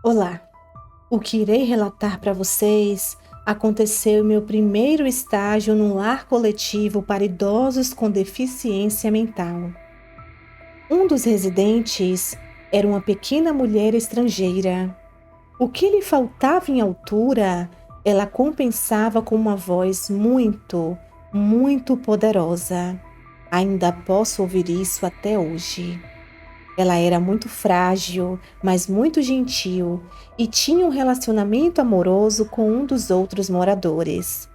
Olá, o que irei relatar para vocês aconteceu em meu primeiro estágio num lar coletivo para idosos com deficiência mental. Um dos residentes era uma pequena mulher estrangeira. O que lhe faltava em altura, ela compensava com uma voz muito poderosa. Ainda posso ouvir isso até hoje. Ela era muito frágil, mas muito gentil e tinha um relacionamento amoroso com um dos outros moradores.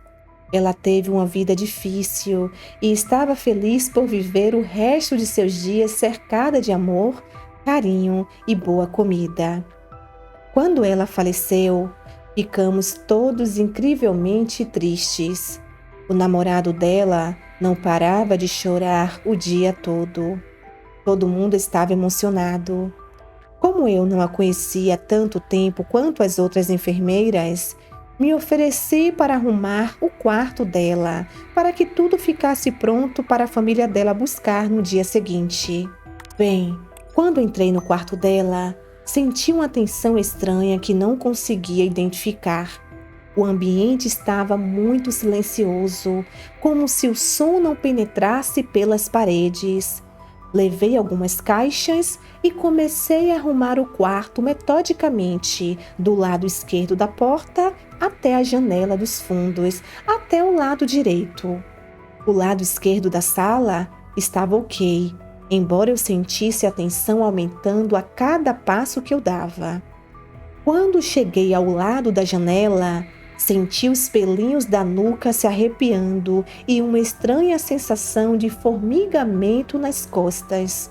Ela teve uma vida difícil e estava feliz por viver o resto de seus dias cercada de amor, carinho e boa comida. Quando ela faleceu, ficamos todos incrivelmente tristes. O namorado dela não parava de chorar o dia todo. Todo mundo estava emocionado. Como eu não a conhecia há tanto tempo quanto as outras enfermeiras, me ofereci para arrumar o quarto dela, para que tudo ficasse pronto para a família dela buscar no dia seguinte. Bem, quando entrei no quarto dela, senti uma tensão estranha que não conseguia identificar. O ambiente estava muito silencioso, como se o som não penetrasse pelas paredes. Levei algumas caixas e comecei a arrumar o quarto metodicamente, do lado esquerdo da porta até a janela dos fundos, até o lado direito. O lado esquerdo da sala estava ok, embora eu sentisse a tensão aumentando a cada passo que eu dava. Quando cheguei ao lado da janela, senti os pelinhos da nuca se arrepiando e uma estranha sensação de formigamento nas costas.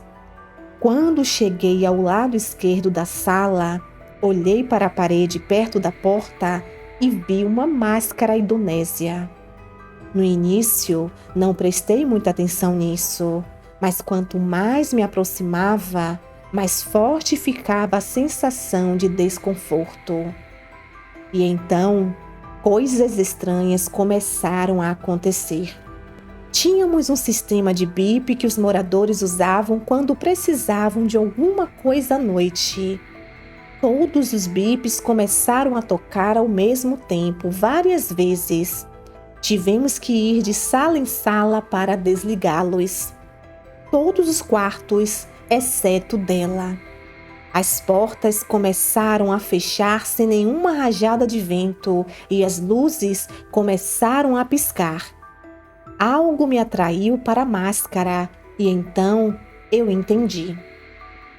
Quando cheguei ao lado esquerdo da sala, olhei para a parede perto da porta e vi uma máscara indonésia. No início, não prestei muita atenção nisso, mas quanto mais me aproximava, mais forte ficava a sensação de desconforto. E então, coisas estranhas começaram a acontecer. Tínhamos um sistema de bip que os moradores usavam quando precisavam de alguma coisa à noite. Todos os bips começaram a tocar ao mesmo tempo, várias vezes. Tivemos que ir de sala em sala para desligá-los. Todos os quartos, exceto dela. As portas começaram a fechar sem nenhuma rajada de vento e as luzes começaram a piscar. Algo me atraiu para a máscara e então eu entendi.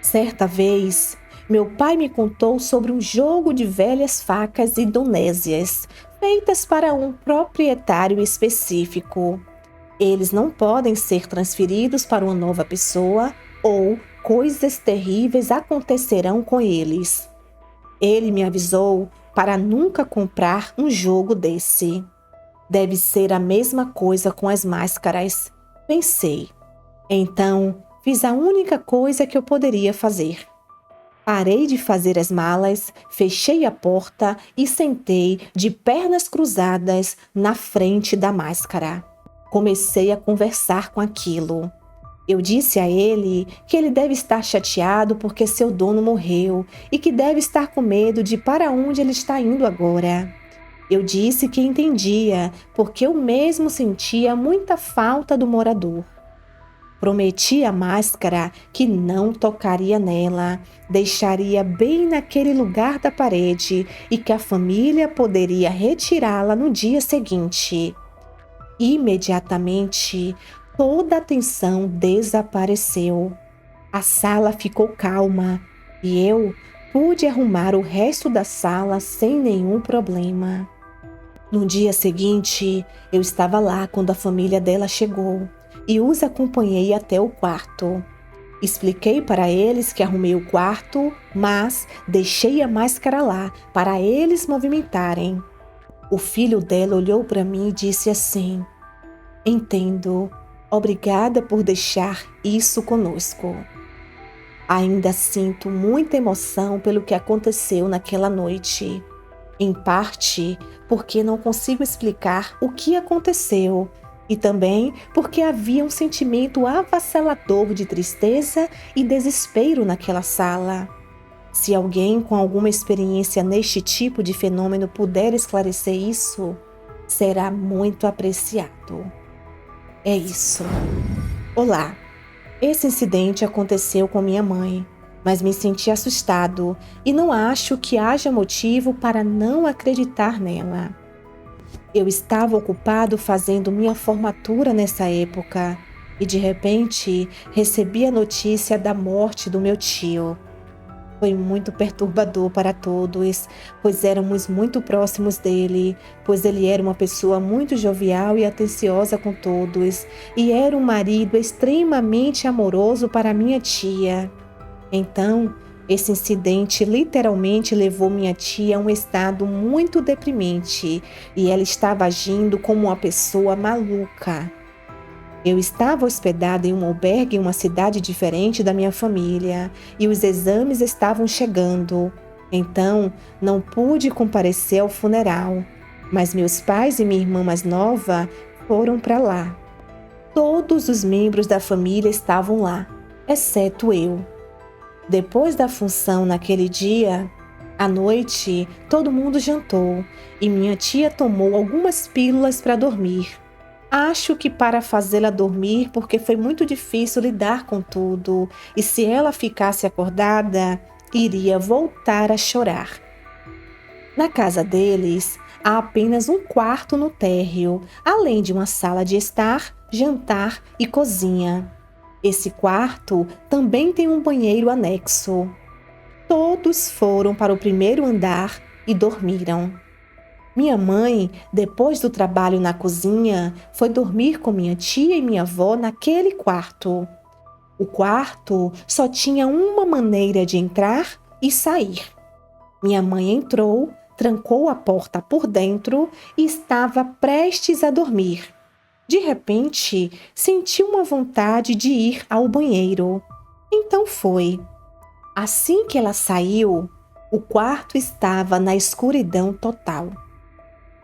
Certa vez, meu pai me contou sobre um jogo de velhas facas indonésias, feitas para um proprietário específico. Eles não podem ser transferidos para uma nova pessoa ou coisas terríveis acontecerão com eles. Ele me avisou para nunca comprar um jogo desse. Deve ser a mesma coisa com as máscaras, pensei. Então, fiz a única coisa que eu poderia fazer. Parei de fazer as malas, fechei a porta e sentei de pernas cruzadas na frente da máscara. Comecei a conversar com aquilo. Eu disse a ele que ele deve estar chateado porque seu dono morreu e que deve estar com medo de para onde ele está indo agora. Eu disse que entendia, porque eu mesmo sentia muita falta do morador. Prometi à máscara que não tocaria nela, deixaria bem naquele lugar da parede e que a família poderia retirá-la no dia seguinte. Imediatamente, toda a tensão desapareceu. A sala ficou calma e eu pude arrumar o resto da sala sem nenhum problema. No dia seguinte, eu estava lá quando a família dela chegou e os acompanhei até o quarto. Expliquei para eles que arrumei o quarto, mas deixei a máscara lá para eles movimentarem. O filho dela olhou para mim e disse assim: "Entendo. Obrigada por deixar isso conosco." Ainda sinto muita emoção pelo que aconteceu naquela noite. Em parte, porque não consigo explicar o que aconteceu, e também porque havia um sentimento avassalador de tristeza e desespero naquela sala. Se alguém com alguma experiência neste tipo de fenômeno puder esclarecer isso, será muito apreciado. É isso. Olá, esse incidente aconteceu com minha mãe, mas me senti assustado e não acho que haja motivo para não acreditar nela. Eu estava ocupado fazendo minha formatura nessa época e de repente recebi a notícia da morte do meu tio. Foi muito perturbador para todos, pois éramos muito próximos dele, pois ele era uma pessoa muito jovial e atenciosa com todos, e era um marido extremamente amoroso para minha tia. Então, esse incidente literalmente levou minha tia a um estado muito deprimente, e ela estava agindo como uma pessoa maluca. Eu estava hospedada em um albergue em uma cidade diferente da minha família e os exames estavam chegando. Então, não pude comparecer ao funeral, mas meus pais e minha irmã mais nova foram para lá. Todos os membros da família estavam lá, exceto eu. Depois da função naquele dia, à noite, todo mundo jantou e minha tia tomou algumas pílulas para dormir. Acho que para fazê-la dormir, porque foi muito difícil lidar com tudo, e se ela ficasse acordada, iria voltar a chorar. Na casa deles, há apenas um quarto no térreo, além de uma sala de estar, jantar e cozinha. Esse quarto também tem um banheiro anexo. Todos foram para o primeiro andar e dormiram. Minha mãe, depois do trabalho na cozinha, foi dormir com minha tia e minha avó naquele quarto. O quarto só tinha uma maneira de entrar e sair. Minha mãe entrou, trancou a porta por dentro e estava prestes a dormir. De repente, sentiu uma vontade de ir ao banheiro. Então foi. Assim que ela saiu, o quarto estava na escuridão total.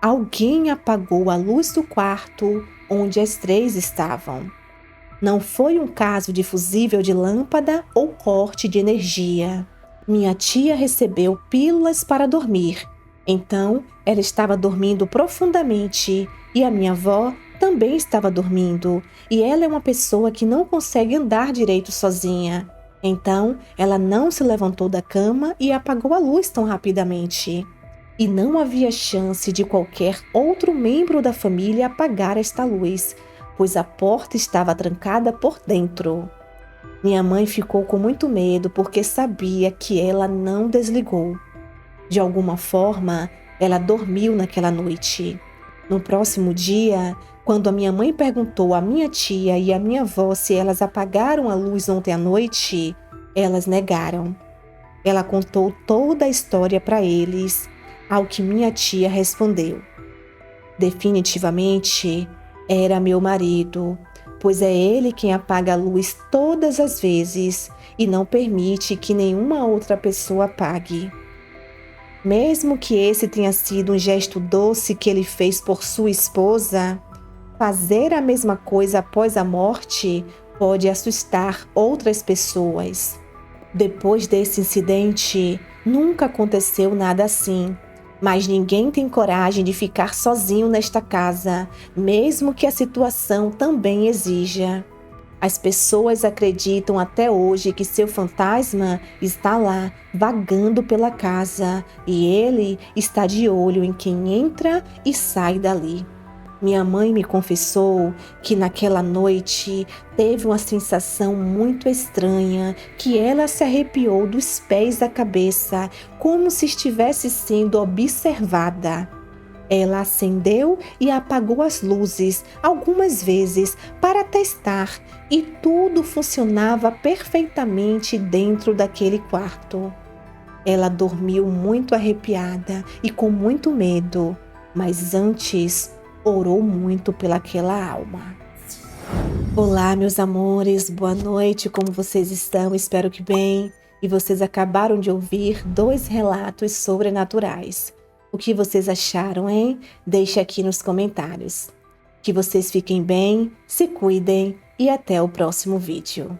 Alguém apagou a luz do quarto onde as três estavam. Não foi um caso de fusível de lâmpada ou corte de energia. Minha tia recebeu pílulas para dormir. Então, ela estava dormindo profundamente e a minha avó também estava dormindo. E ela é uma pessoa que não consegue andar direito sozinha. Então, ela não se levantou da cama e apagou a luz tão rapidamente. E não havia chance de qualquer outro membro da família apagar esta luz, pois a porta estava trancada por dentro. Minha mãe ficou com muito medo porque sabia que ela não desligou. De alguma forma, ela dormiu naquela noite. No próximo dia, quando a minha mãe perguntou à minha tia e à minha avó se elas apagaram a luz ontem à noite, elas negaram. Ela contou toda a história para eles, ao que minha tia respondeu: definitivamente era meu marido, pois é ele quem apaga a luz todas as vezes e não permite que nenhuma outra pessoa apague. Mesmo que esse tenha sido um gesto doce que ele fez por sua esposa, fazer a mesma coisa após a morte pode assustar outras pessoas. Depois desse incidente, nunca aconteceu nada assim. Mas ninguém tem coragem de ficar sozinho nesta casa, mesmo que a situação também exija. As pessoas acreditam até hoje que seu fantasma está lá, vagando pela casa, e ele está de olho em quem entra e sai dali. Minha mãe me confessou que naquela noite teve uma sensação muito estranha, que ela se arrepiou dos pés à cabeça, como se estivesse sendo observada. Ela acendeu e apagou as luzes algumas vezes para testar e tudo funcionava perfeitamente dentro daquele quarto. Ela dormiu muito arrepiada e com muito medo, mas antes orou muito pelaquela alma. Olá, meus amores, boa noite, como vocês estão? Espero que bem. E vocês acabaram de ouvir 2 relatos sobrenaturais. O que vocês acharam, hein? Deixe aqui nos comentários. Que vocês fiquem bem, se cuidem e até o próximo vídeo.